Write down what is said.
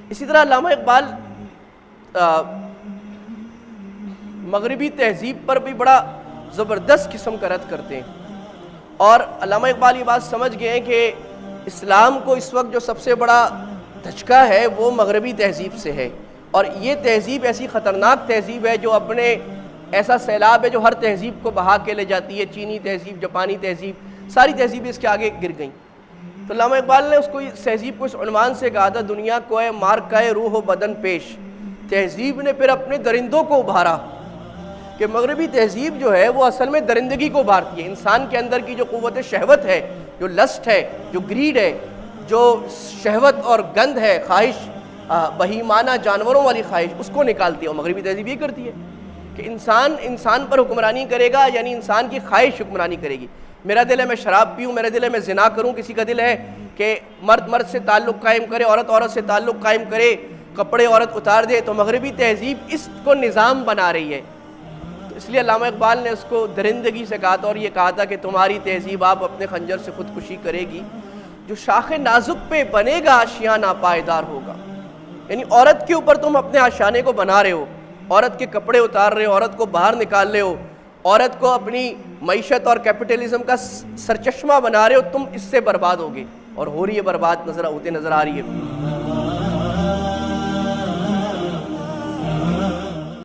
اسی طرح علامہ اقبال مغربی تہذیب پر بھی بڑا زبردست قسم کا رد کرتے ہیں، اور علامہ اقبال یہ بات سمجھ گئے ہیں کہ اسلام کو اس وقت جو سب سے بڑا دھچکا ہے وہ مغربی تہذیب سے ہے، اور یہ تہذیب ایسی خطرناک تہذیب ہے جو اپنے ایسا سیلاب ہے جو ہر تہذیب کو بہا کے لے جاتی ہے۔ چینی تہذیب، جاپانی تہذیب، ساری تہذیبیں اس کے آگے گر گئیں۔ تو علامہ اقبال نے اس کو اس تہذیب کو اس عنوان سے کہا تھا، دنیا کو ہے مارکہ روح و بدن پیش۔ تہذیب نے پھر اپنے درندوں کو ابھارا کہ مغربی تہذیب جو ہے وہ اصل میں درندگی کو ابھارتی ہے، انسان کے اندر کی جو قوت شہوت ہے، جو لسٹ ہے، جو گریڈ ہے، جو شہوت اور گند ہے، خواہش، بہیمانہ جانوروں والی خواہش، اس کو نکالتی ہے۔ اور مغربی تہذیب یہ کرتی ہے کہ انسان پر حکمرانی کرے گا، یعنی انسان کی خواہش حکمرانی کرے گی۔ میرا دل ہے میں شراب پیوں، میرا دل ہے میں زنا کروں، کسی کا دل ہے کہ مرد سے تعلق قائم کرے، عورت سے تعلق قائم کرے، کپڑے عورت اتار دے۔ تو مغربی تہذیب اس کو نظام بنا رہی ہے، تو اس لیے علامہ اقبال نے اس کو درندگی سے کہا تھا، اور یہ کہا تھا کہ تمہاری تہذیب آپ اپنے خنجر سے خودکشی کرے گی، جو شاخ نازک پہ بنے گا آشیاں ناپائیدار ہوگا۔ یعنی عورت کے اوپر تم اپنے آشیانے کو بنا رہے ہو، عورت کے کپڑے اتار رہے ہو، عورت کو باہر نکال رہے ہو، عورت کو اپنی معیشت اور کیپٹلزم کا سرچشمہ بنا رہے ہو، تم اس سے برباد ہوگے، اور ہو رہی ہے برباد، ہوتے نظر آ رہی ہے۔